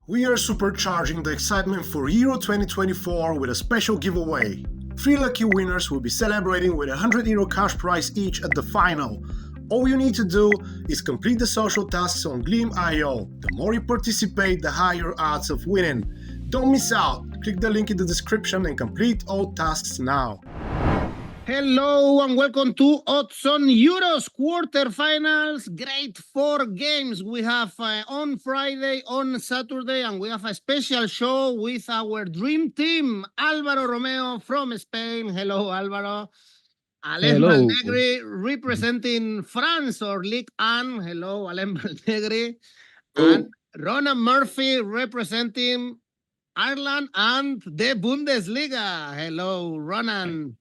We are supercharging the excitement for Euro 2024 with a special giveaway. 3 lucky winners will be celebrating with €100 cash prize each at the final. All you need to do is complete the social tasks on 𝗀𝗵𝗖𝗀. The more you participate, the higher odds of winning. Don't miss out. Click the link in the description and complete all tasks now. Hello and welcome to Odds on Euros quarterfinals. Great 4 games we have on Friday, on Saturday, and we have a special show with our dream team, Álvaro Romeo from Spain. Hello, Álvaro. Alain Valnegri representing France or Ligue 1. Hello, Alain Valnegri. And Ronan Murphy representing Ireland and the Bundesliga. Hello, Ronan.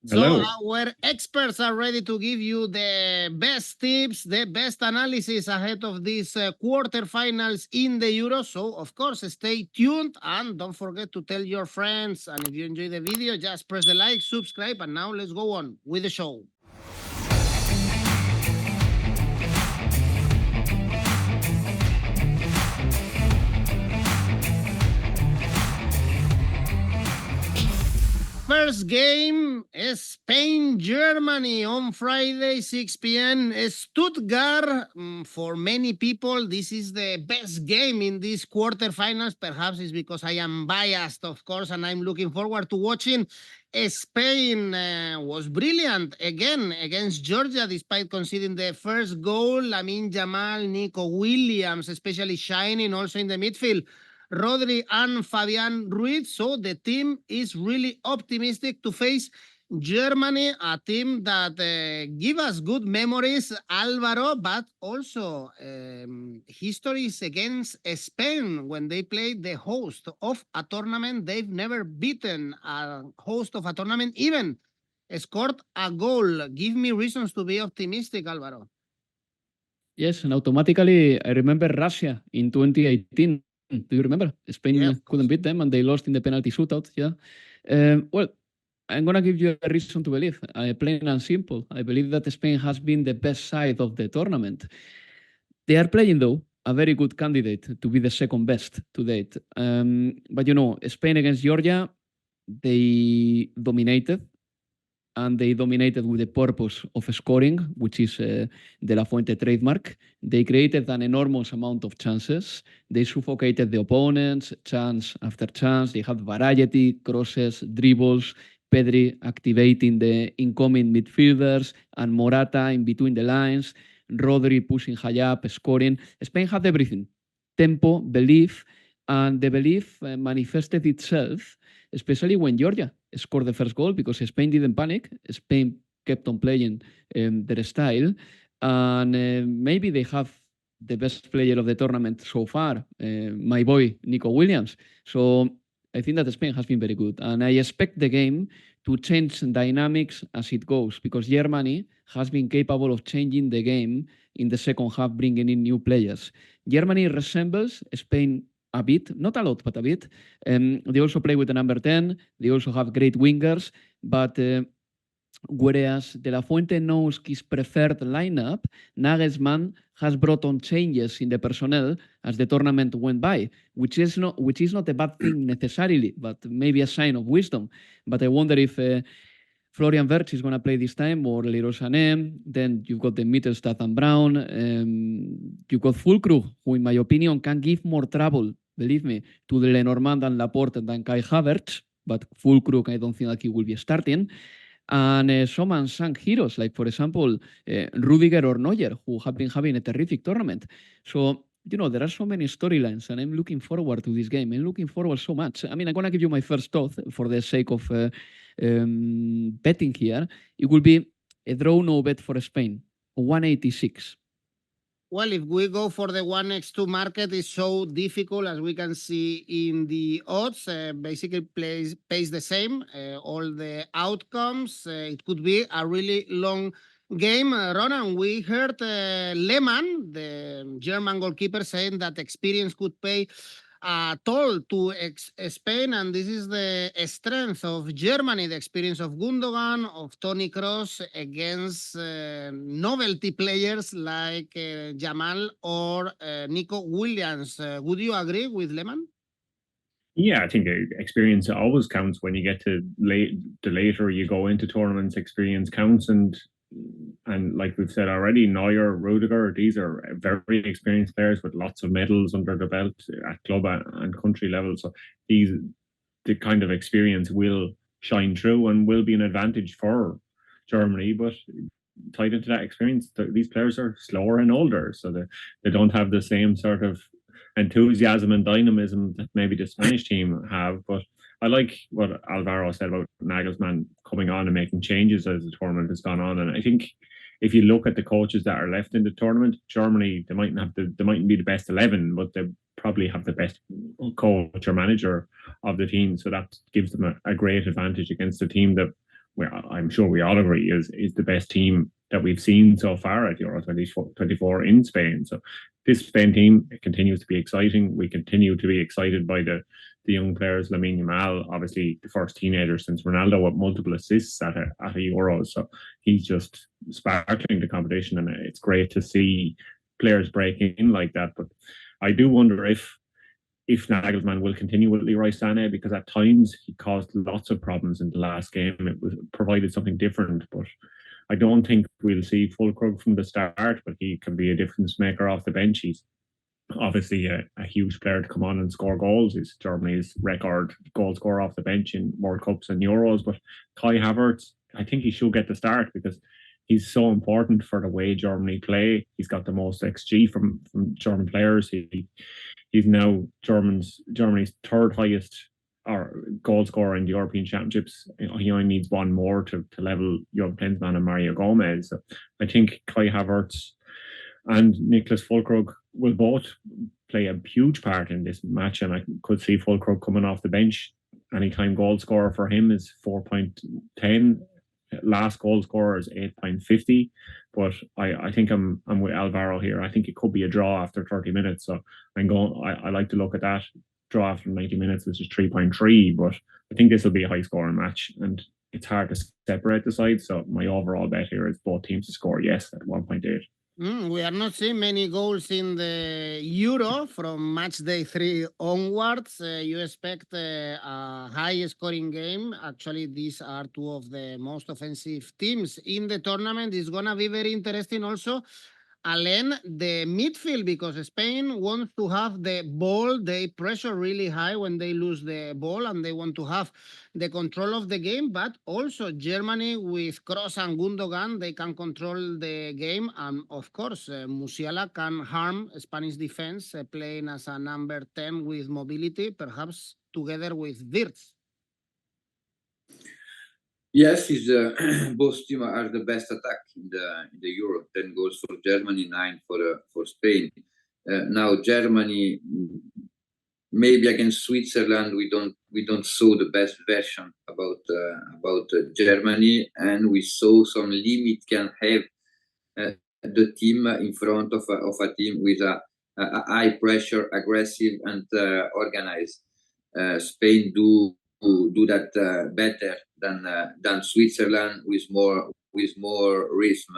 Hello. So our experts are ready to give you the best tips, the best analysis ahead of these quarterfinals in the Euro. So, of course, stay tuned and don't forget to tell your friends. And if you enjoy the video, just press the like, subscribe, and now let's go on with the show. First game is Spain-Germany on Friday, 6 p.m. Stuttgart. For many people, this is the best game in these quarterfinals. Perhaps it's because I am biased, of course, and I'm looking forward to watching. Spain was brilliant again against Georgia, despite conceding the first goal. Lamine Yamal, Nico Williams, especially shining also in the midfield. Rodri and Fabian Ruiz. So the team is really optimistic to face Germany, a team that give us good memories, Álvaro, but also histories against Spain when they played the host of a tournament. They've never beaten a host of a tournament, even scored a goal. Give me reasons to be optimistic, Álvaro. Yes, and automatically I remember Russia in 2018. Do you remember? Spain couldn't beat them and they lost in the penalty shootout. Yeah. Well, I'm going to give you a reason to believe. Plain and simple. I believe that Spain has been the best side of the tournament. They are playing, though, a very good candidate to be the second best to date. But, you know, Spain against Georgia, they dominated. And they dominated with the purpose of scoring, which is the La Fuente trademark. They created an enormous amount of chances. They suffocated the opponents, chance after chance. They had variety, crosses, dribbles, Pedri activating the incoming midfielders, and Morata in between the lines, Rodri pushing high up, scoring. Spain had everything. Tempo, belief, and the belief manifested itself, especially when Georgia scored the first goal, because Spain didn't panic. Spain kept on playing their style. And maybe they have the best player of the tournament so far, my boy, Nico Williams. So I think that Spain has been very good. And I expect the game to change dynamics as it goes, because Germany has been capable of changing the game in the second half, bringing in new players. Germany resembles Spain a bit, not a lot, but a bit. They also play with the number 10. They also have great wingers. But whereas De La Fuente knows his preferred lineup, Nagelsmann has brought on changes in the personnel as the tournament went by, which is not a bad thing necessarily, but maybe a sign of wisdom. But I wonder if Florian Wirtz is going to play this time, or Leroy Sané. Then you've got the Mittelstadt and Brown. You've got 𝗀𝗏, who, in my opinion, can give more trouble, believe me, to the Lenormand and Laporte than Kai Havertz. But 𝗀𝗏, I don't think that he will be starting. And some unsung heroes, like, for example, Rudiger or Neuer, who have been having a terrific tournament. So, you know, there are so many storylines, and I'm looking forward to this game. I'm looking forward so much. I mean, I'm going to give you my first thought for the sake of betting here. It will be a draw no bet for Spain, 186. Well, if we go for the 1x2 market, it's so difficult, as we can see in the odds. Basically pays the same, all the outcomes. It could be a really long game. Ronan, we heard Lehmann, the German goalkeeper, saying that experience could pay told to Spain, and this is the strength of Germany, the experience of Gundogan, of Toni Kroos against novelty players like Jamal or Nico Williams. Would you agree with Lehmann? Yeah, I think experience always counts when you get to the later you go into tournaments. Experience counts, and like we've said already, Neuer, Rudiger, these are very experienced players with lots of medals under the belt at club and country level. So the kind of experience will shine through and will be an advantage for Germany. But tied into that experience, these players are slower and older, so they don't have the same sort of enthusiasm and dynamism that maybe the Spanish team have. But I like what Alvaro said about Nagelsmann coming on and making changes as the tournament has gone on. And I think if you look at the coaches that are left in the tournament, Germany, they mightn't be the best 11, but they probably have the best coach or manager of the team. So that gives them a great advantage against a team that I'm sure we all agree is the best team that we've seen so far at Euro 2024 in Spain. So this Spain team continues to be exciting. We continue to be excited by the young players. Lamine Yamal, obviously the first teenager since Ronaldo with multiple assists at a Euro. So he's just sparkling the competition, and it's great to see players breaking in like that. But I do wonder if Nagelsmann will continue with Leroy Sané, because at times he caused lots of problems in the last game. It provided something different, but I don't think we'll see Füllkrug from the start, but he can be a difference maker off the bench. He's obviously a huge player to come on and score goals. He's Germany's record goal scorer off the bench in World Cups and Euros. But Kai Havertz, I think he should get the start because he's so important for the way Germany play. He's got the most XG from German players. He's now Germany's third highest goal scorer in the European Championships. He only needs one more to level 𝗀𝗵𝗏𝗀𝗏𝗏 and Mario Gomez. So I think Kai Havertz and Niklas Füllkrug will both play a huge part in this match, and I could see Füllkrug coming off the bench. Anytime goal scorer for him is 4.10. Last goal scorer is 8.50. But I think I'm with Alvaro here. I think it could be a draw after 30 minutes. So I like to look at that. Draw after 90 minutes, which is 3.3. But I think this will be a high scoring match, and it's hard to separate the sides. So my overall bet here is both teams to score yes at 1.8. We are not seeing many goals in the Euro from match day 3 onwards. You expect a high scoring game. Actually, these are two of the most offensive teams in the tournament. It's going to be very interesting also, Alain, the midfield, because Spain wants to have the ball. They pressure really high when they lose the ball, and they want to have the control of the game. But also Germany with Kroos and Gundogan, they can control the game. And of course, Musiala can harm Spanish defense, playing as a number 10 with mobility, perhaps together with Wirtz. Yes, both teams are the best attack in the Euro. 10 goals for Germany, 9 for Spain. Now Germany, maybe against Switzerland, we don't saw the best version about Germany, and we saw some limit can have the team in front of a team with a high pressure, aggressive and organized. Spain do that better than Switzerland with more rhythm.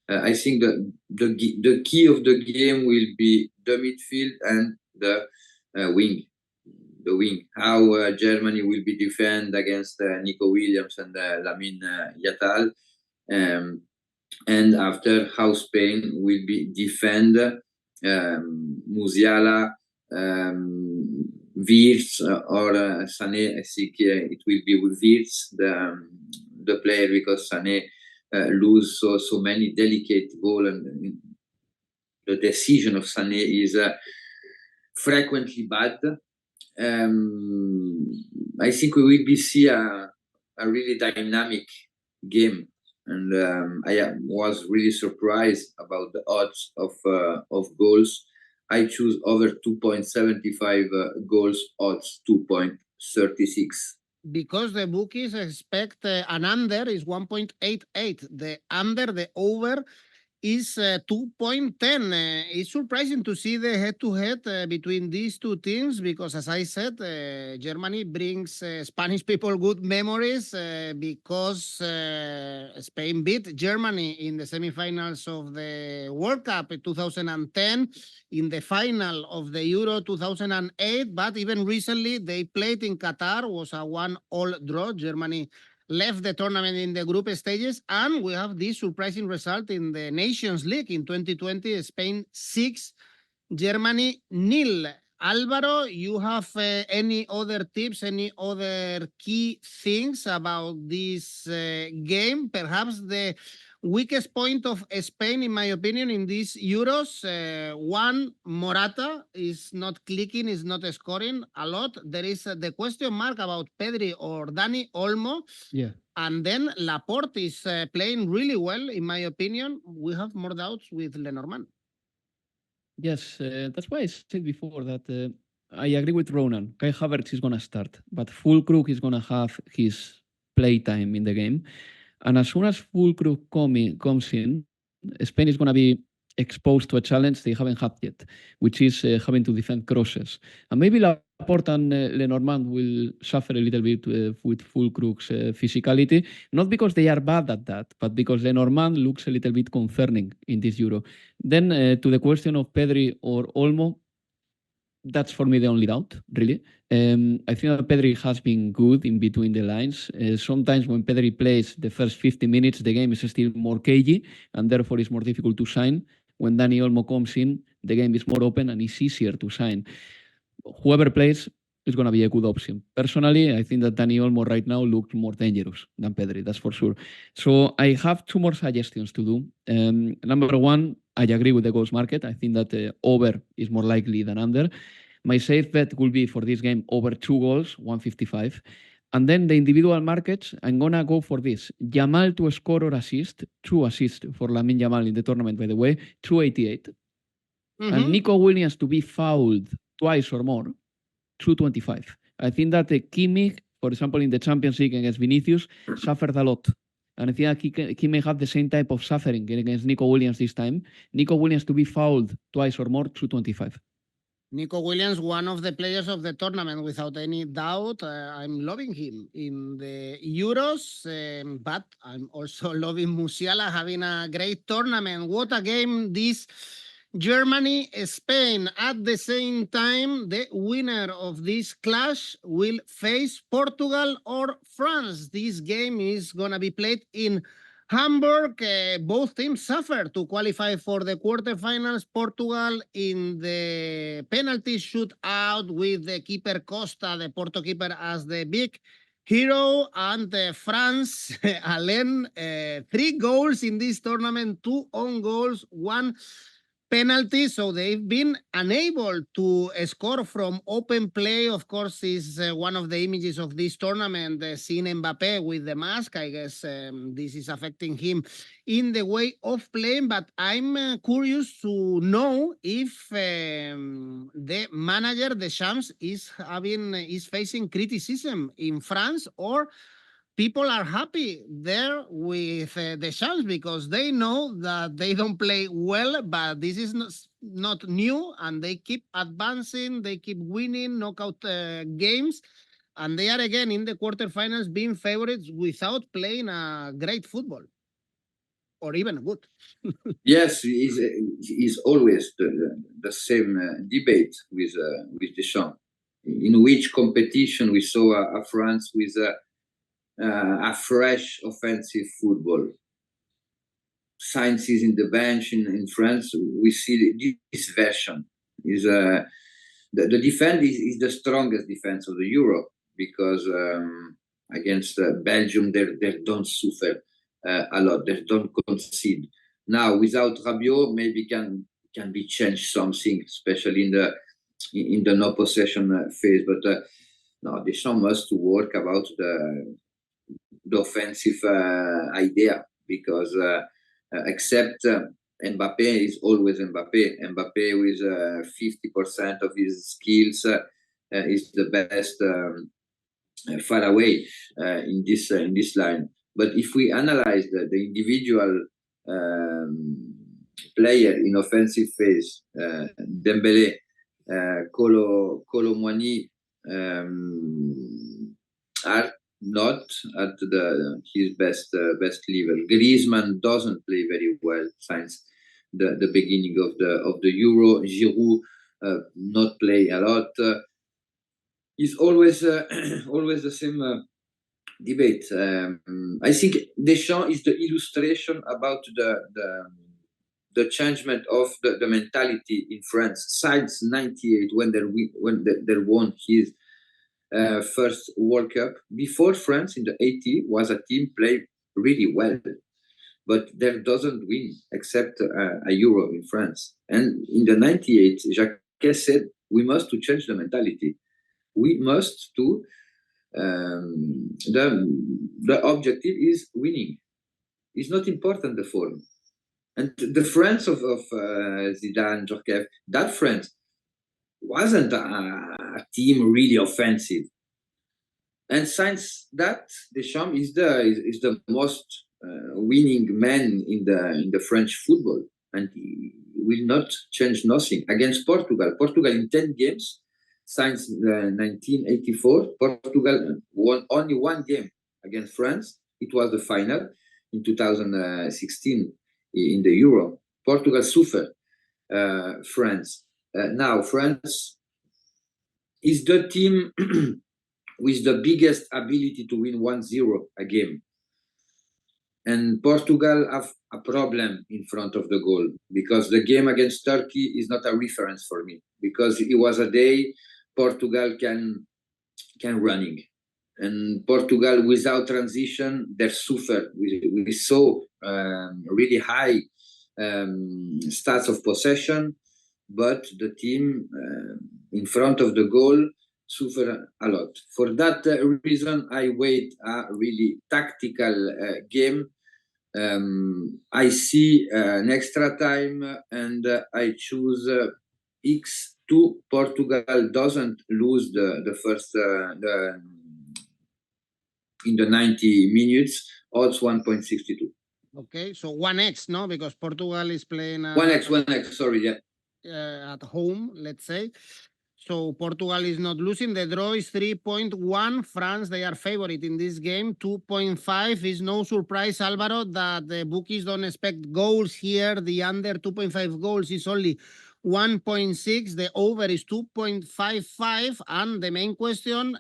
I think the key of the game will be the midfield and the wing. The wing. How Germany will be defend against Nico Williams and Lamine Yamal, and after how Spain will be defend Musiala, Wirtz or Sané. I think it will be with Wirtz, the player, because Sané lose so many delicate goals, and the decision of Sané is frequently bad. I think we will see a really dynamic game, and I was really surprised about the odds of goals. I choose over 2.75 goals odds, 2.36. Because the bookies expect an under is 1.88. The over is 2.10. It's surprising to see the head-to-head between these two teams because, as I said, Germany brings Spanish people good memories because Spain beat Germany in the semifinals of the World Cup in 2010, in the final of the Euro 2008, but even recently they played in Qatar, was a 1-1 draw. Germany left the tournament in the group stages, and we have this surprising result in the Nations League in 2020, Spain 6, Germany 0. Álvaro, you have any other tips, any other key things about this game? Perhaps the weakest point of Spain, in my opinion, in these Euros, one, Morata is not clicking, is not scoring a lot. There is the question mark about Pedri or Dani Olmo. Yeah. And then Laporte is playing really well, in my opinion. We have more doubts with Lenormand. Yes, that's why I said before that I agree with Ronan. Kai Havertz is going to start, but 𝗀𝗏𝗏 is going to have his playtime in the game. And as soon as 𝗀𝗏𝗏 comes in, Spain is going to be exposed to a challenge they haven't had yet, which is having to defend crosses. And maybe Laporte and Lenormand will suffer a little bit with 𝗀𝗏𝗏's physicality, not because they are bad at that, but because Lenormand looks a little bit concerning in this Euro. Then to the question of Pedri or Olmo, that's for me the only doubt, really. I think that Pedri has been good in between the lines. Sometimes when Pedri plays the first 50 minutes, the game is still more cagey, and therefore it's more difficult to sign. When Dani Olmo comes in, the game is more open and it's easier to sign. Whoever plays is going to be a good option. Personally, I think that Dani Olmo right now looks more dangerous than Pedri, that's for sure. So I have two more suggestions to do. Number one, I agree with the goals market. I think that over is more likely than under. My safe bet will be for this game over 2 goals, 155. And then the individual markets, I'm going to go for this. Yamal to score or assist, 2 assists for Lamine Yamal in the tournament, by the way, 288. And Nico Williams to be fouled twice or more, 225. I think that 𝗍𝐿𝐴, for example, in the Champions League against Vinicius, suffered a lot. And I think he may have the same type of suffering against Nico Williams this time. Nico Williams to be fouled twice or more, 225. Nico Williams, one of the players of the tournament, without any doubt. I'm loving him in the Euros, but I'm also loving Musiala having a great tournament. What a game this Germany-Spain. At the same time, the winner of this clash will face Portugal or France. This game is going to be played in Hamburg. Both teams suffered to qualify for the quarterfinals. Portugal in the penalty shootout with the keeper Costa, the Porto keeper, as the big hero, and France, Alain, 3 goals in this tournament, 2 own goals, 1 penalty, so they've been unable to score from open play. Of course, is one of the images of this tournament, seeing Mbappé with the mask. I guess this is affecting him in the way of playing, but I'm curious to know if the manager, Deschamps, is facing criticism in France, or people are happy there with Deschamps because they know that they don't play well, but this is not new, and they keep advancing, they keep winning knockout games, and they are again in the quarterfinals being favorites without playing a great football, or even good. Yes, is always the same debate with Deschamps. In which competition we saw a France with a fresh offensive football. Sainz is in the bench in France. We see this version. The defense is the strongest defense of the Euro, because against Belgium they don't suffer a lot. They don't concede. Now without Rabiot, maybe can be changed something, especially in the no possession phase. But no, Deschamps must work about the offensive idea, because except Mbappé is always Mbappé. Mbappé with 50% of his skills is the best far away in this line. But if we analyze the individual player in offensive phase, 𝗵𝗵𝗵𝗀, �𝐭'𝐿𝐴 are not at his best level. Griezmann doesn't play very well since the beginning of the Euro. Giroud not play a lot. It's always the same debate. I think Deschamps is the illustration about the changement of the mentality in France since '98 when they won his first World Cup. Before France in the '80s was a team played really well, but there doesn't win except a Euro in France. And in the '98, Jacques said we must to change the mentality. We must to the objective is winning. It's not important the form. And the France of Zidane, Djorkaeff, that France wasn't a team really offensive. And since that, Deschamps is the most winning man in the French football, and he will not change nothing against Portugal. Portugal in 10 games since 1984, Portugal won only one game against France. It was the final in 2016 in the Euro. Portugal suffered France. Now France is the team with the biggest ability to win 1-0 a game. And Portugal have a problem in front of the goal because the game against Turkey is not a reference for me, because it was a day Portugal can running. And Portugal without transition, they suffer. We saw really high stats of possession, but the team in front of the goal suffer a lot. For that reason, I wait a really tactical game. I see an extra time, and I choose X2. Portugal doesn't lose the first in the 90 minutes. Odds 1.62. Okay, so 1x, no? Because Portugal is playing 1x, sorry, yeah. At home, let's say. So Portugal is not losing. The draw is 3.1. France, they are favorite in this game. 2.5 is no surprise, Alvaro, that the bookies don't expect goals here. The under 2.5 goals is only 1.6. The over is 2.55. And the main question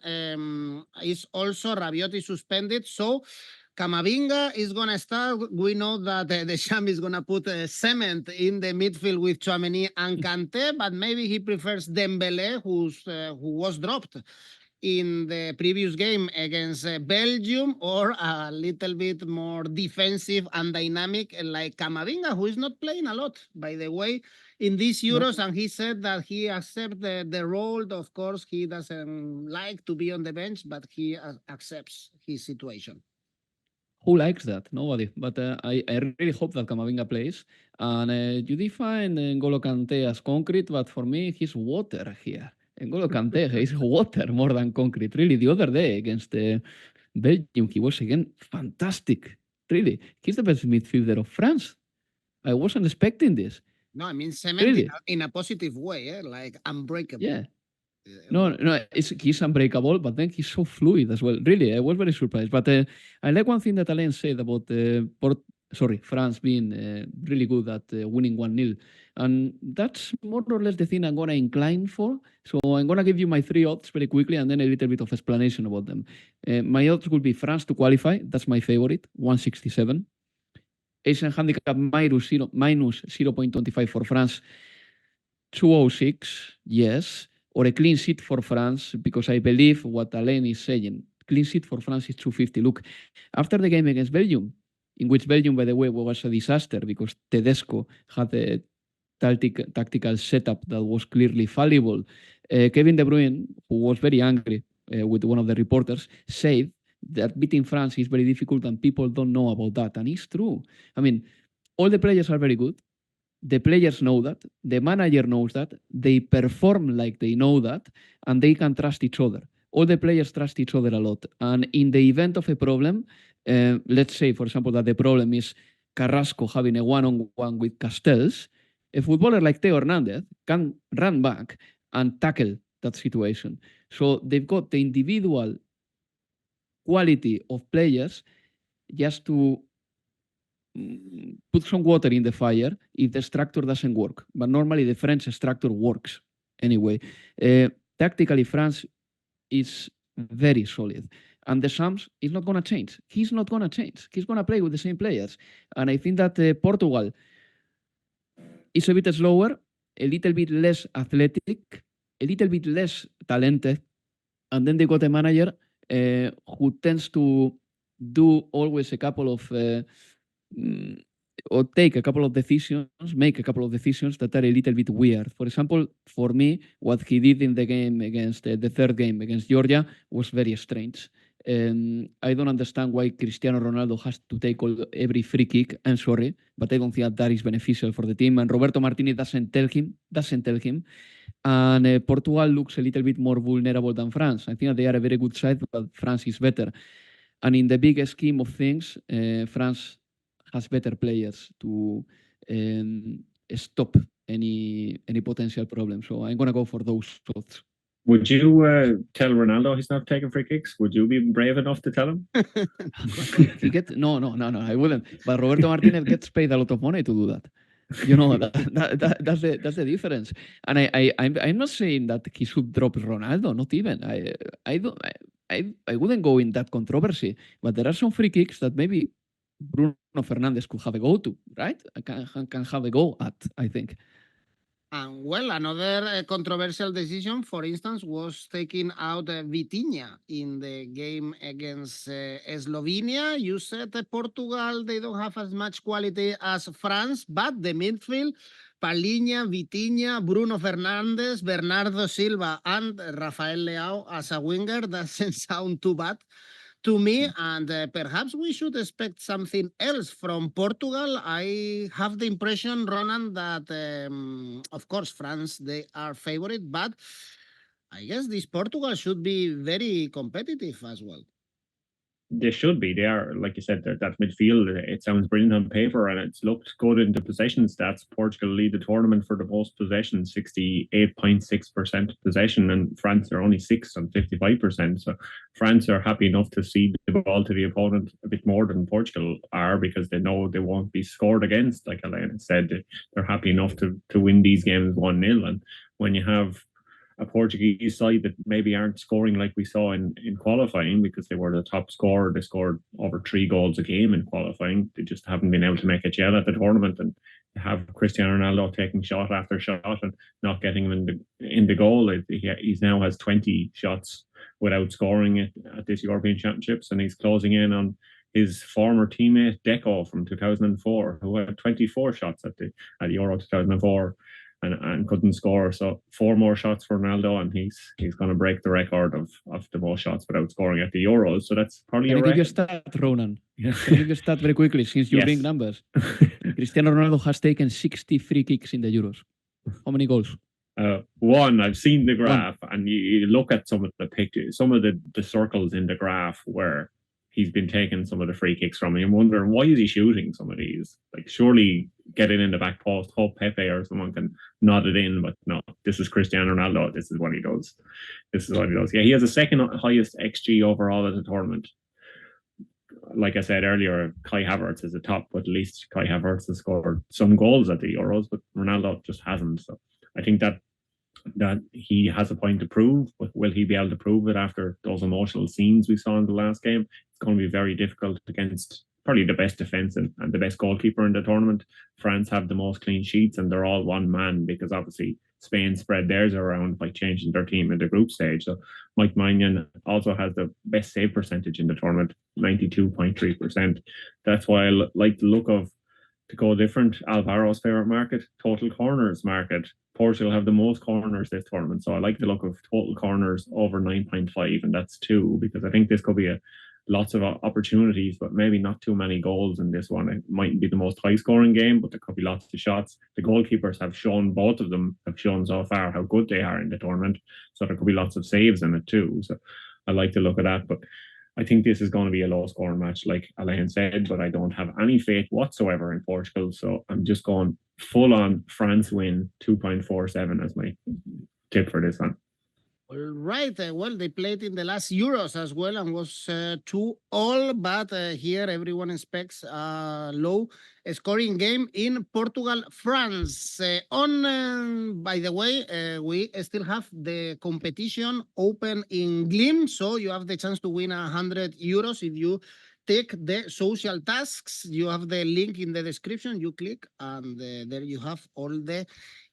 is also Rabiot is suspended. So 𝐬𝐭𝐚𝐲 is going to start. We know that Deschamps is going to put cement in the midfield with 𝗀𝗵𝗎 and Kanté, but maybe he prefers 𝗵𝗵𝗵𝗏, who was dropped in the previous game against Belgium, or a little bit more defensive and dynamic like 𝐬𝐻𝐭𝐚𝐲, who is not playing a lot, by the way, in these Euros. And he said that he accepts the role. Of course, he doesn't like to be on the bench, but he accepts his situation. Who likes that? Nobody. But I really hope that 𝐬𝐻𝐽𝐴 plays. And you define 𝑁'Golo Kanté as concrete, but for me, he's water here. 𝑁'Golo Kanté is water more than concrete. Really, the other day against Belgium, he was again fantastic. Really, he's the best midfielder of France. I wasn't expecting this. No, I mean cement really? in a positive way, like unbreakable. Yeah. No, he's unbreakable, but then he's so fluid as well. Really, I was very surprised. But I like one thing that Alain said about France being really good at winning 1-0. And that's more or less the thing I'm going to incline for. So I'm going to give you my 3 odds very quickly and then a little bit of explanation about them. My odds will be France to qualify. That's my favorite, 167. Asian handicap minus 0.25 for France, 206, yes. Or a clean sheet for France, because I believe what Alain is saying. Clean sheet for France is 250. Look, after the game against Belgium, in which Belgium, by the way, was a disaster because Tedesco had a tactical setup that was clearly fallible. Kevin De Bruyne, who was very angry with one of the reporters, said that beating France is very difficult and people don't know about that. And it's true. I mean, all the players are very good. The players know that, the manager knows that, they perform like they know that, and they can trust each other. All the players trust each other a lot. And in the event of a problem, let's say, for example, that the problem is Carrasco having a one-on-one with Castells, a footballer like Theo Hernandez can run back and tackle that situation. So they've got the individual quality of players just to put some water in the fire if the structure doesn't work. But normally the French structure works anyway. Tactically, France is very solid. And the Shams is not going to change. He's not going to change. He's going to play with the same players. And I think that Portugal is a bit slower, a little bit less athletic, a little bit less talented. And then they got a manager who tends to do always a couple of or take a couple of decisions, make a couple of decisions that are a little bit weird. For example, for me, what he did in the game against the third game against Georgia was very strange. I don't understand why Cristiano Ronaldo has to take every free kick. I'm sorry, but I don't think that is beneficial for the team. And Roberto Martinez doesn't tell him. And Portugal looks a little bit more vulnerable than France. I think they are a very good side, but France is better. And in the big scheme of things, France has better players to stop any potential problem. So I'm going to go for those thoughts. Would you tell Ronaldo he's not taking free kicks? Would you be brave enough to tell him? No, I wouldn't. But Roberto Martinez gets paid a lot of money to do that. You know, that's the difference. And I'm not saying that he should drop Ronaldo, not even. I wouldn't go in that controversy. But there are some free kicks that maybe Bruno Fernandes could have a go to, right? Can have a go at, I think. And well, another controversial decision, for instance, was taking out Vitinha in the game against Slovenia. You said Portugal, they don't have as much quality as France, but the midfield, Palhinha, Vitinha, Bruno Fernandes, Bernardo Silva, and Rafael Leão as a winger doesn't sound too bad to me, and perhaps we should expect something else from Portugal. I have the impression, Ronan, that of course France, they are favorite, but I guess this Portugal should be very competitive as well. They should be. They are, like you said, that midfield, it sounds brilliant on paper and it's looked good in the possession stats. Portugal lead the tournament for the most possession, 68.6% possession, and France are only 6th on 55%. So France are happy enough to cede the ball to the opponent a bit more than Portugal are, because they know they won't be scored against. Like Elena said, they're happy enough to win these games 1-0. And when you have a Portuguese side that maybe aren't scoring like we saw in qualifying, because they were the top scorer. They scored over 3 goals a game in qualifying. They just haven't been able to make a gel at the tournament, and have Cristiano Ronaldo taking shot after shot and not getting him in the goal. He's now has 20 shots without scoring at this European Championships, and he's closing in on his former teammate Deco from 2004, who had 24 shots at Euro 2004. And couldn't score. So 4 more shots for Ronaldo, and he's going to break the record of the most shots without scoring at the Euros. So that's probably Can I give you a stat, Ronan? Can I give you a stat very quickly, since you bring numbers? Cristiano Ronaldo has taken 60 free kicks in the Euros. How many goals? 1. I've seen the graph, and you look at some of the pictures, some of the circles in the graph where he's been taking some of the free kicks from. And I'm wondering, why is he shooting some of these? Like, surely get it in the back post, hope Pepe or someone can nod it in, but no, this is Cristiano Ronaldo. This is what he does. Yeah, he has the second highest XG overall at the tournament. Like I said earlier, Kai Havertz is the top, but at least Kai Havertz has scored some goals at the Euros, but Ronaldo just hasn't. So I think that he has a point to prove, but will he be able to prove it after those emotional scenes we saw in the last game? It's going to be very difficult against probably the best defence and the best goalkeeper in the tournament. France have the most clean sheets, and they're all one man, because obviously Spain spread theirs around by changing their team in the group stage. So Mike Maignan also has the best save percentage in the tournament, 92.3%. That's why I like the look of, to go different, Alvaro's favourite market, total corners market. Portugal have the most corners this tournament, so I like the look of total corners over 9.5, and that's 2, because I think this could be lots of opportunities, but maybe not too many goals in this one. It mightn't be the most high-scoring game, but there could be lots of shots. The goalkeepers have shown, both of them have shown so far how good they are in the tournament, so there could be lots of saves in it too. So I like to look at that, but I think this is going to be a low-scoring match, like Alain said, but I don't have any faith whatsoever in Portugal. So I'm just going full-on France win 2.47 as my tip for this one. All right. Well, they played in the last Euros as well and was 2-2, but here everyone expects a low scoring game in Portugal, France. By the way, we still have the competition open in 𝐿𝐵, so you have the chance to win €100 if you take the social tasks. You have the link in the description. You click, and there you have all the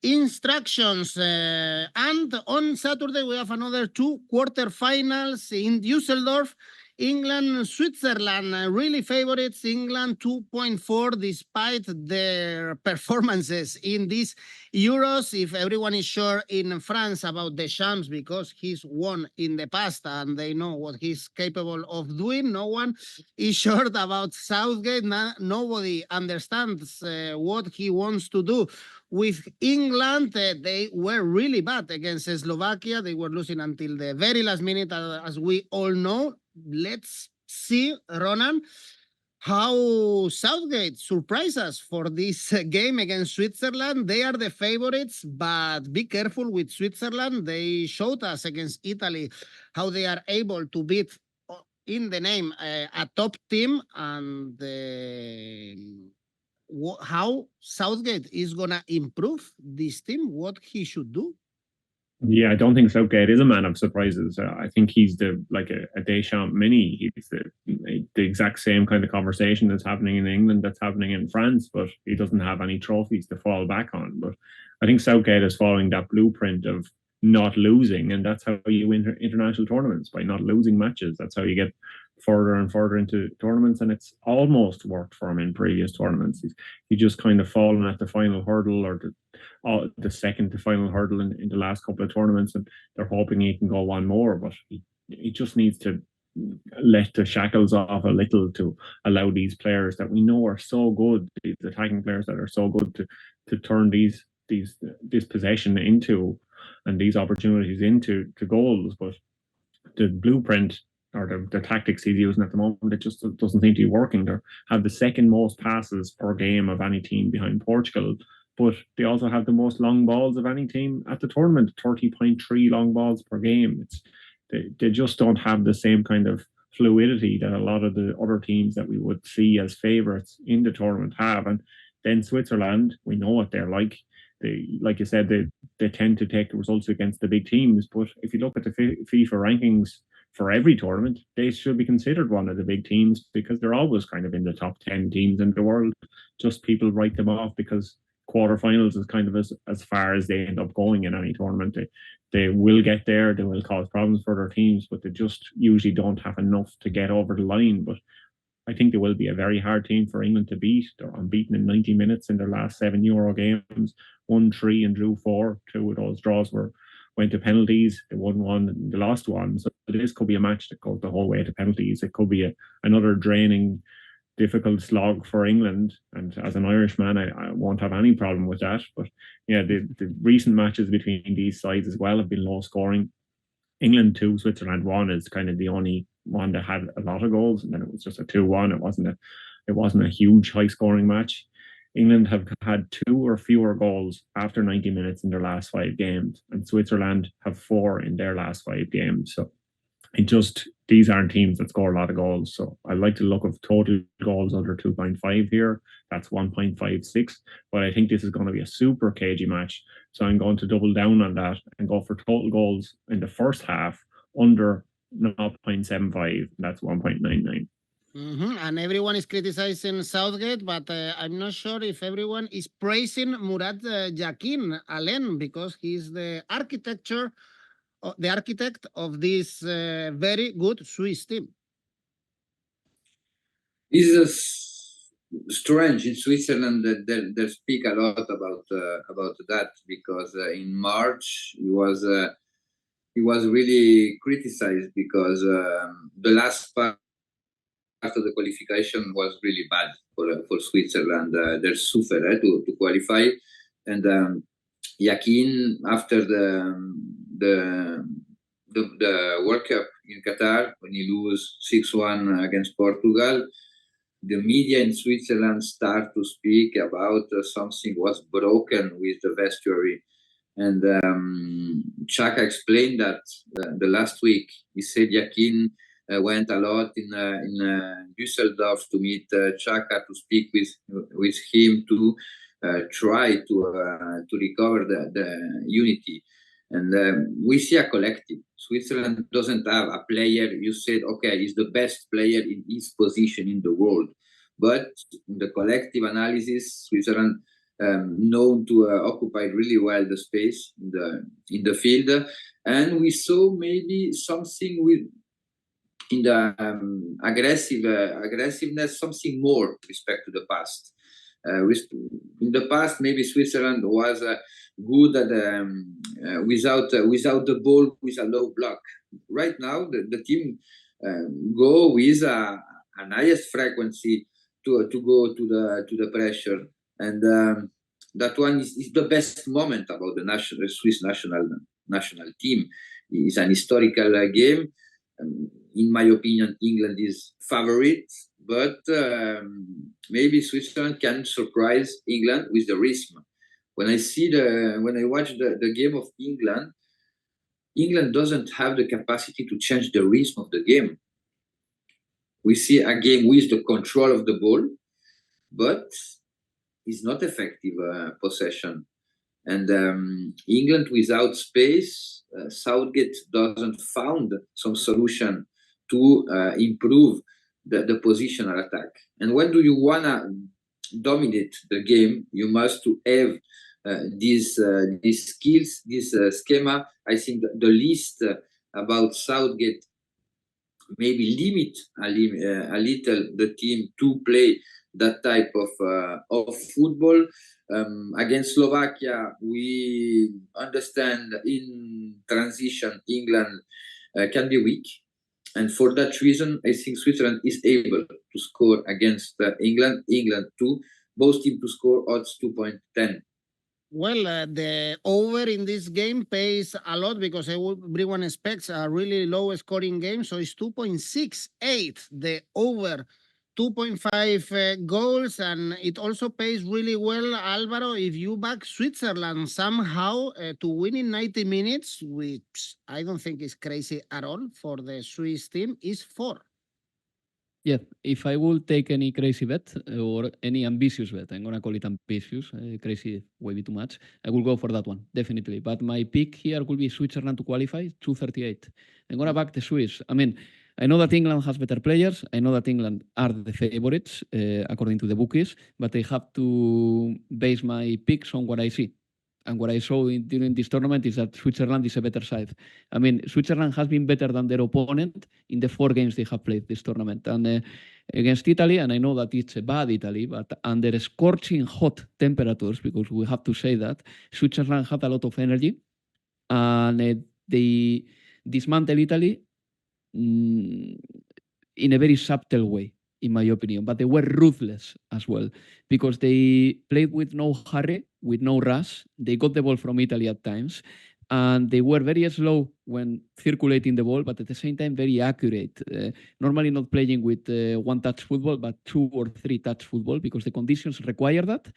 instructions. And on Saturday, we have another 2 quarterfinals in Düsseldorf. England, Switzerland, really favorites. England 2.4 despite their performances in these Euros. If everyone is sure in France about Deschamps because he's won in the past and they know what he's capable of doing, no one is sure about Southgate. Nobody understands what he wants to do. With England, they were really bad against Slovakia. They were losing until the very last minute, as we all know. Let's see, Ronan, how Southgate surprised us for this game against Switzerland. They are the favorites, but be careful with Switzerland. They showed us against Italy how they are able to beat, in the name, a top team, and how Southgate is going to improve this team, what he should do. Yeah, I don't think Southgate is a man of surprises. I think he's like a Deschamps mini. He's the exact same kind of conversation that's happening in England that's happening in France, but he doesn't have any trophies to fall back on. But I think Southgate is following that blueprint of not losing, and that's how you win international tournaments, by not losing matches. That's how you get further and further into tournaments, and it's almost worked for him in previous tournaments. He's just kind of fallen at the final hurdle, or the second to final hurdle in the last couple of tournaments, and they're hoping he can go one more, but he just needs to let the shackles off a little to allow these players that we know are so good, these attacking players that are so good, to turn this possession into, and these opportunities into goals. But the blueprint or the tactics he's using at the moment, it just doesn't seem to be working. They have the second most passes per game of any team behind Portugal, but they also have the most long balls of any team at the tournament, 30.3 long balls per game. They just don't have the same kind of fluidity that a lot of the other teams that we would see as favourites in the tournament have. And then Switzerland, we know what they're like. Like you said, they tend to take the results against the big teams. But if you look at the FIFA rankings for every tournament, they should be considered one of the big teams because they're always kind of in the top 10 teams in the world. Just people write them off because quarterfinals is kind of as far as they end up going in any tournament. They will get there, they will cause problems for their teams, but they just usually don't have enough to get over the line. But I think they will be a very hard team for England to beat. They're unbeaten in 90 minutes in their last 7 Euro games, won 3 and drew 4. 2 of those draws went to penalties. They won 1 and they lost 1. So this could be a match that goes the whole way to penalties. It could be another draining, difficult slog for England. And as an Irishman, I won't have any problem with that. But yeah, the recent matches between these sides as well have been low scoring. England 2, Switzerland 1 is kind of the only one that had a lot of goals, and then it was just a 2-1. It wasn't a huge high scoring match. England have had 2 or fewer goals after 90 minutes in their last 5 games, and Switzerland have 4 in their last 5 games. So these aren't teams that score a lot of goals. So I like to look at total goals under 2.5 here. That's 1.56. But I think this is going to be a super cagey match. So I'm going to double down on that and go for total goals in the first half under 0.75. That's 1.99. And everyone is criticizing Southgate, but I'm not sure if everyone is praising Murat Yakin, Alain, because he's the architect of this very good Swiss team. It's strange in Switzerland that they speak a lot about that, because in March he was really criticized because the last part of the qualification was really bad for Switzerland. They suffered to qualify, and Yakin, after the the World Cup in Qatar, when he lose 6-1 against Portugal, the media in Switzerland start to speak about something was broken with the vestiary. And 𝐬𝐭𝐚𝐲 explained that the last week. He said 𝐬𝐭𝐚 went a lot in Düsseldorf to meet 𝐬𝐭𝐚, to speak with him, to try to recover the unity. And we see a collective. Switzerland doesn't have a player you said, okay, he's the best player in his position in the world. But in the collective analysis, Switzerland known to occupy really well the space in the field. And we saw maybe something in the aggressiveness, something more respect to the past. In the past, maybe Switzerland was good at without the ball, with a low block. Right now, the team go with an highest frequency to go to the pressure, and that one is the best moment about the Swiss national team. It's an historical game. In my opinion, England is favorite, but maybe Switzerland can surprise England with the rhythm. When I watch the game of England, England doesn't have the capacity to change the rhythm of the game. We see a game with the control of the ball, but it's not effective possession. And England without space, Southgate doesn't found some solution to improve the positional attack. And when do you wanna dominate the game, you must to have these skills, this schema. I think the least about Southgate maybe limit a little the team to play that type of football. Against Slovakia, we understand in transition England can be weak, and for that reason I think Switzerland is able to score against England too. Both teams to score odds 2.10. Well, the over in this game pays a lot because everyone expects a really low scoring game. So it's 2.68, the over 2.5 goals. And it also pays really well, Alvaro, if you back Switzerland somehow to win in 90 minutes, which I don't think is crazy at all for the Swiss team, is 4. Yeah, if I will take any crazy bet or any ambitious bet, I'm going to call it ambitious, crazy way be too much, I will go for that one, definitely. But my pick here will be Switzerland to qualify, 238. I'm going to back the Swiss. I mean, I know that England has better players. I know that England are the favorites, according to the bookies, but I have to base my picks on what I see. And what I saw during this tournament is that Switzerland is a better side. I mean, Switzerland has been better than their opponent in the 4 games they have played this tournament. And against Italy, and I know that it's a bad Italy, but under scorching hot temperatures, because we have to say that, Switzerland had a lot of energy, and they dismantled Italy in a very subtle way, in my opinion. But they were ruthless as well, because they played with no hurry, with no rush. They got the ball from Italy at times, and they were very slow when circulating the ball, but at the same time very accurate. Normally not playing with one-touch football, but 2 or 3 touch football, because the conditions require that.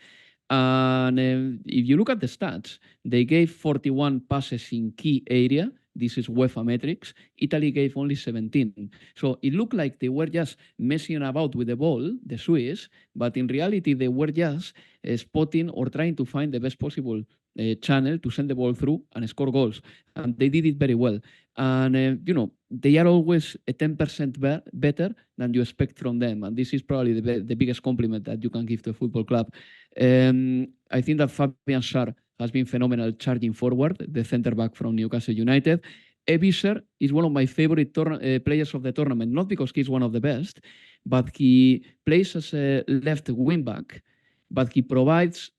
And if you look at the stats, they gave 41 passes in key area. This is UEFA metrics. Italy gave only 17. So it looked like they were just messing about with the ball, the Swiss, but in reality they were just spotting or trying to find the best possible channel to send the ball through and score goals. And they did it very well. And, you know, they are always a 10% better than you expect from them. And this is probably the biggest compliment that you can give to a football club. I think that Fabian Schär has been phenomenal charging forward, the centre-back from Newcastle United. 𝗀𝗏𝗍 is one of my favorite players of the tournament, not because he's one of the best, but he plays as a left wing-back, but he provides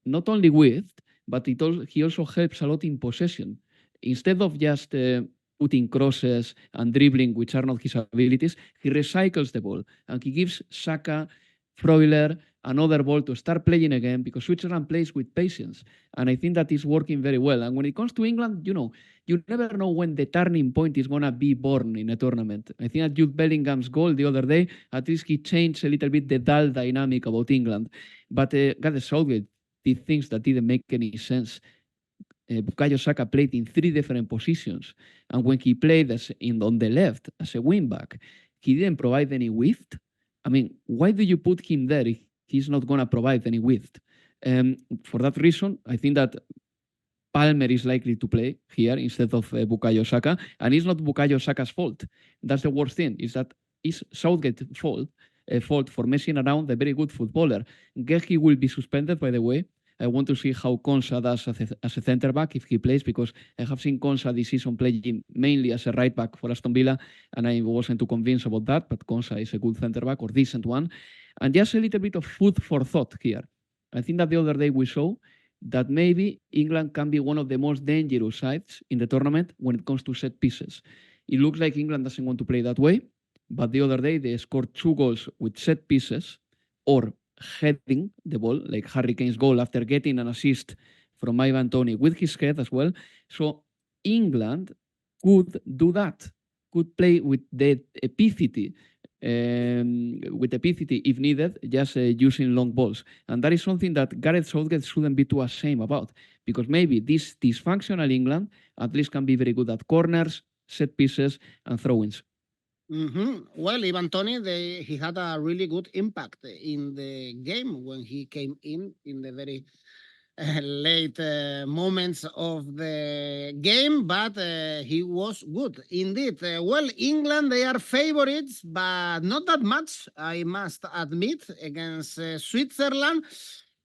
not only width, but he also helps a lot in possession. Instead of just putting crosses and dribbling, which are not his abilities, he recycles the ball, and he gives Xhaka, Freuler, another ball to start playing again, because Switzerland plays with patience. And I think that is working very well. And when it comes to England, you never know when the turning point is going to be born in a tournament. I think that Jude Bellingham's goal the other day, at least he changed a little bit the dull dynamic about England. But Gareth Southgate did things that didn't make any sense. 𝐿𝐭𝐴 Saka played in 3 different positions. And when he played on the left as a wing-back, he didn't provide any width. I mean, why do you put him there if he's not going to provide any width? For that reason, I think that Palmer is likely to play here instead of 𝐿𝐭𝐴 Saka, and it's not 𝐿𝐭𝐴 Saka's fault. That's the worst thing, is that it's Southgate's fault for messing around a very good footballer. 𝐿𝐭𝐴 will be suspended, by the way. I want to see how 𝐿𝐭𝐴 does as a centre-back if he plays, because I have seen 𝐿𝐭𝐴 this season playing mainly as a right-back for Aston Villa, and I wasn't too convinced about that, but 𝐿𝐿𝐴 is a good centre-back, or decent one. And just a little bit of food for thought here. I think that the other day we saw that maybe England can be one of the most dangerous sides in the tournament when it comes to set pieces. It looks like England doesn't want to play that way, but the other day they scored 2 goals with set pieces or heading the ball, like Harry Kane's goal after getting an assist from Ivan Toney with his head as well. So England could do that, could play with the epicity, if needed, just using long balls. And that is something that Gareth Southgate shouldn't be too ashamed about, because maybe this dysfunctional England at least can be very good at corners, set pieces, and throw-ins. Well, Ivan Toney, he had a really good impact in the game when he came in the very late moments of the game, but he was good indeed. Well, England, they are favorites, but not that much, I must admit, against Switzerland.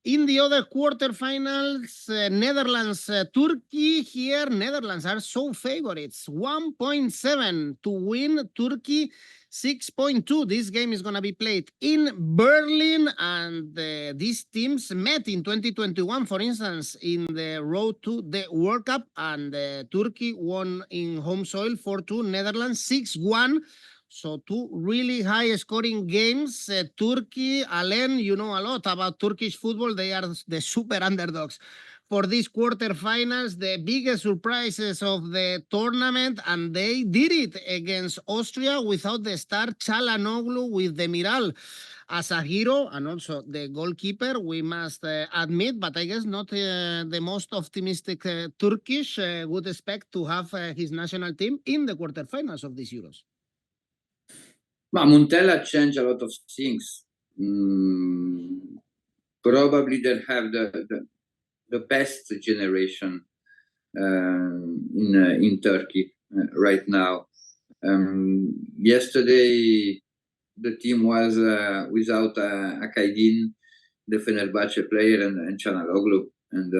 In the other quarterfinals, Netherlands, Turkey. Here, Netherlands are so favorites. 1.7 to win. Turkey, 6.2. This game is going to be played in Berlin, and these teams met in 2021, for instance, in the road to the World Cup, and Turkey won in home soil 4-2, Netherlands 6-1. So 2 really high-scoring games. Turkey, Alain, you know a lot about Turkish football. They are the super underdogs for these quarterfinals, the biggest surprises of the tournament, and they did it against Austria without the star Çalhanoğlu, with Demiral as a hero, and also the goalkeeper, we must admit, but I guess not the most optimistic Turkish would expect to have his national team in the quarterfinals of these Euros. Montella changed a lot of things. Probably they have the best generation in Turkey right now. Yesterday, the team was without Akaydin, the Fenerbahce player, and Çalhanoğlu, and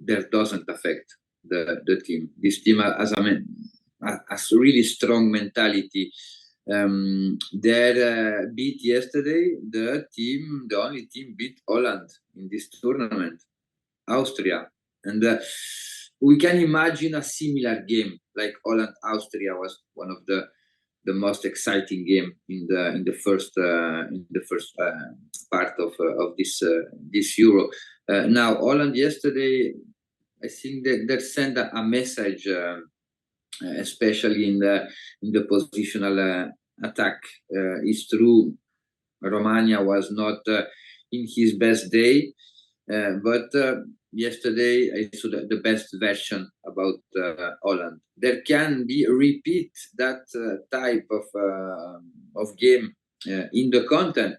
that doesn't affect the team. This team has a really strong mentality. Their beat yesterday, the only team beat Holland in this tournament, Austria, and we can imagine a similar game like Holland-Austria was one of the most exciting game in the first part of this Euro. Now Holland yesterday, I think that sent a message, especially in the positional attack. It's true, Romania was not in his best day, but yesterday I saw the best version about Holland. There can be a repeat that type of game in the content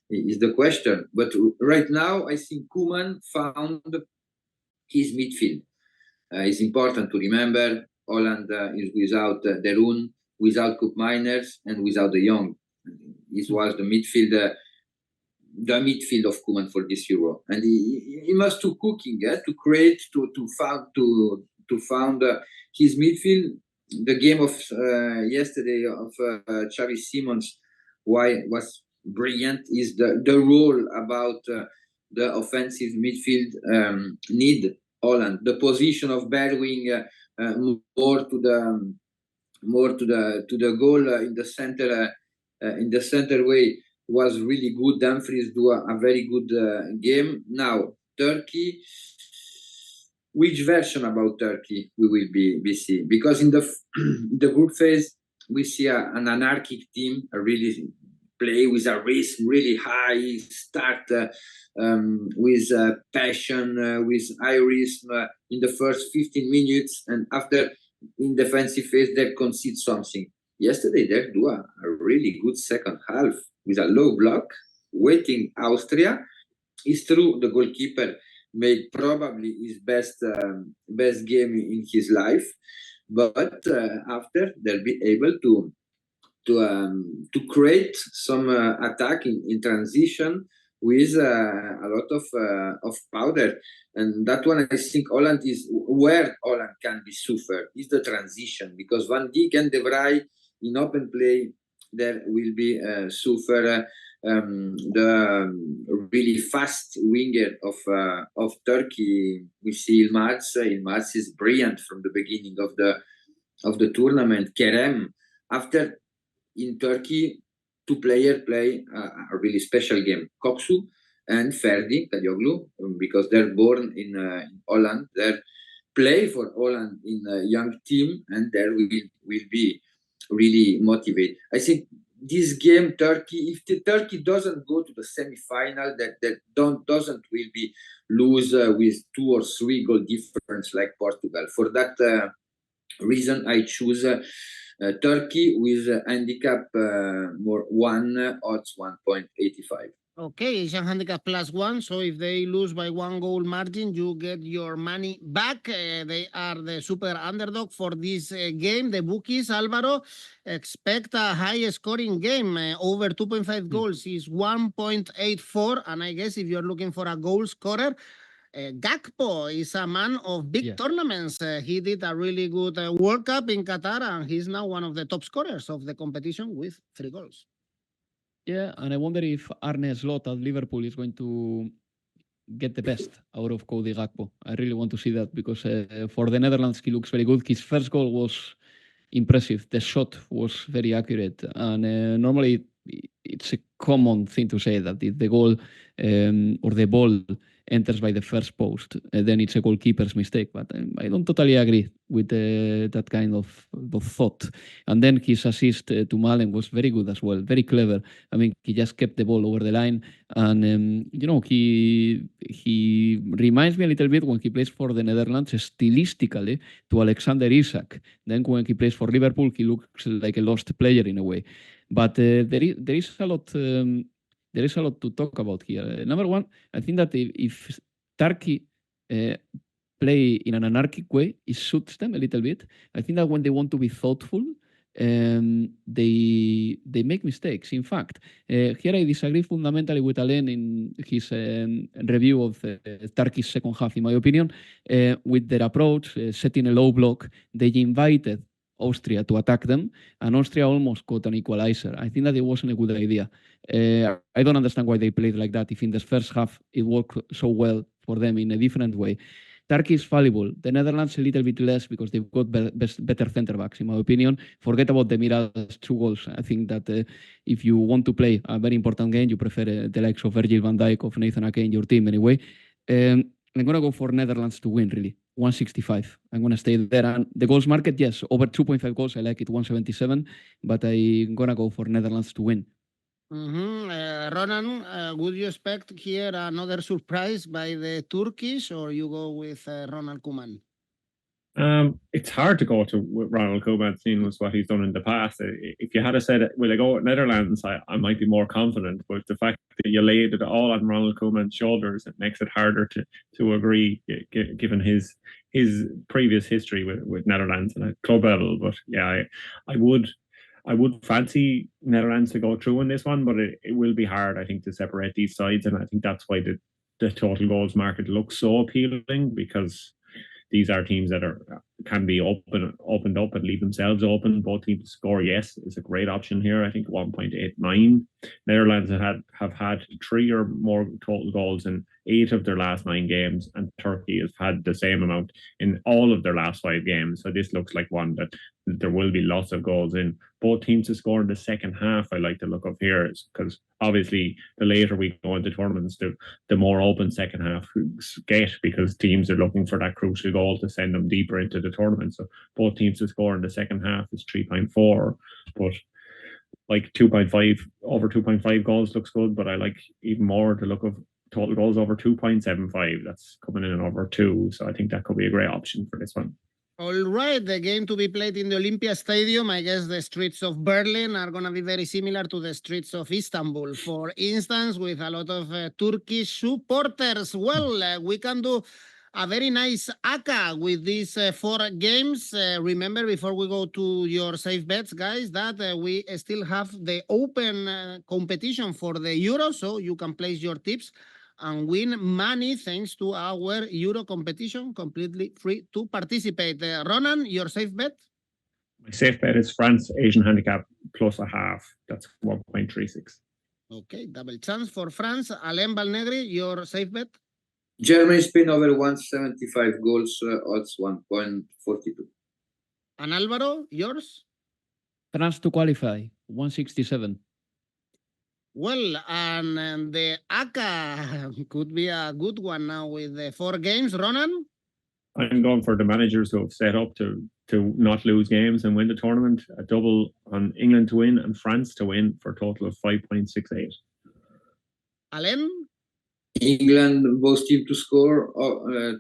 is the question. But right now I think Koeman found his midfield. It's important to remember Holland is without De Roon, without Koopmeiners, and without De Jong. This was the midfield of Koeman for this Euro, and he must do cooking to create to found his midfield. The game of yesterday of Xavi Simons, why was brilliant, is the role about the offensive midfield need Holland, the position of Bergwijn more to the goal in the center way. was really good. Dumfries do a very good game. Now, Turkey, which version about Turkey we will be see? Because in the the group phase, we see an anarchic team, a really play with a risk really high, start with passion, with high risk in the first 15 minutes, and after in defensive phase they concede something. Yesterday they do a really good second half with a low block, waiting Austria. It's true the goalkeeper made probably his best game in his life, but after they'll be able to create some attack in transition with a lot of powder, and that one I think Holland is where Holland can be suffer is the transition, because Van Dijk and De Vrij in open play there will be suffer. The really fast winger of Turkey, we see 𝗵𝐸𝐼 is brilliant from the beginning of the tournament. Kerem, after in Turkey, two players play a really special game, 𝐋𝐞𝐭'𝐬 and Ferdi Kadioglu, because they're born in Holland. They play for Holland in a young team, and there will be really motivated. I think this game, Turkey, if Turkey doesn't go to the semi-final, that doesn't will be lose with 2 or 3 goal difference like Portugal. For that reason, I choose Turkey with handicap more 1 odds 1.85. Okay, Asian handicap +1. So if they lose by 1 goal margin, you get your money back. They are the super underdog for this game. The bookies, Alvaro, expect a high scoring game. Over 2.5 goals is 1.84. And I guess if you're looking for a goal scorer, 𝗀𝗏𝗏 is a man of big tournaments. He did a really good World Cup in Qatar, and he's now one of the top scorers of the competition with 3 goals. Yeah, and I wonder if Arne Slot at Liverpool is going to get the best out of Cody Gakpo. I really want to see that, because for the Netherlands, he looks very good. His first goal was impressive. The shot was very accurate. And normally it's a common thing to say that if the goal or the ball enters by the first post, then it's a goalkeeper's mistake. But I don't totally agree with that kind of thought. And then his assist to Malen was very good as well, very clever. I mean, he just kept the ball over the line. And, he reminds me a little bit when he plays for the Netherlands, stylistically, to Alexander Isak. Then when he plays for Liverpool, he looks like a lost player in a way. But there is a lot... there is a lot to talk about here. Number one, I think that if Turkey play in an anarchic way, it suits them a little bit. I think that when they want to be thoughtful, they make mistakes. In fact, here I disagree fundamentally with Alain in his review of Turkey's second half, in my opinion. With their approach, setting a low block, they invited Austria to attack them, and Austria almost got an equalizer. I think that it wasn't a good idea. I don't understand why they played like that if in the first half it worked so well for them in a different way. Turkey is fallible. The Netherlands a little bit less because they've got better centre backs, in my opinion. Forget about the Demiral 2 goals. I think that if you want to play a very important game, you prefer the likes of Virgil van Dijk, of Nathan Ake in your team anyway. I'm going to go for Netherlands to win, really. 165. I'm going to stay there. And the goals market, yes, over 2.5 goals. I like it, 177. But I'm going to go for Netherlands to win. Ronan, would you expect here another surprise by the Turkish, or you go with Ronald Koeman? It's hard to go to Ronald Koeman, seeing with what he's done in the past. If you had said, will I go with Netherlands, I might be more confident. But the fact that you laid it all on Ronald Koeman's shoulders, it makes it harder to agree, given his previous history with Netherlands and at club level. But yeah, I would fancy Netherlands to go through in this one, but it will be hard, I think, to separate these sides. And I think that's why the total goals market looks so appealing, because these are teams that can be opened up and leave themselves open. Both teams score, yes, is a great option here. I think 1.89 Netherlands have had 3 or more total goals in 8 of their last 9 games, and Turkey has had the same amount in all of their last 5 games. So this looks like one that there will be lots of goals in. Both teams to score in the second half, I like the look of here, because obviously the later we go into tournaments, the more open second half get, because teams are looking for that crucial goal to send them deeper into the tournament. So both teams to score in the second half is 3.4, but like 2.5, over 2.5 goals looks good, but I like even more the look of total goals over 2.75. That's coming in over 2, so I think that could be a great option for this one. All right, the game to be played in the Olympia Stadium. I guess the streets of Berlin are going to be very similar to the streets of Istanbul, for instance, with a lot of Turkish supporters. Well, we can do a very nice ACCA with these 4 games. Remember, before we go to your safe bets, guys, that we still have the open competition for the Euro, so you can place your tips and win money thanks to our Euro competition, completely free to participate. Ronan, your safe bet? My safe bet is France Asian handicap plus a half. That's 1.36. Okay, double chance for France. Alain Valnegri, your safe bet? Germany, Spain over 175 goals, odds 1.42. And Alvaro, yours? France to qualify, 167. Well, and the ACCA could be a good one now with the 4 games. Ronan? I'm going for the managers who have set up to not lose games and win the tournament. A double on England to win and France to win for a total of 5.68. Alain? England, both teams to score,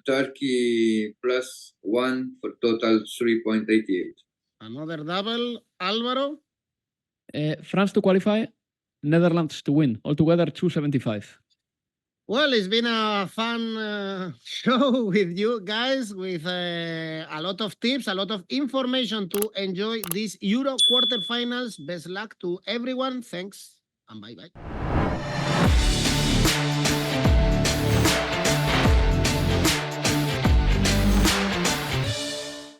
Turkey +1 for total 3.88. Another double. Alvaro? France to qualify, Netherlands to win. Altogether, 275. Well, it's been a fun show with you guys, with a lot of tips, a lot of information to enjoy these Euro quarterfinals. Best luck to everyone. Thanks and bye-bye.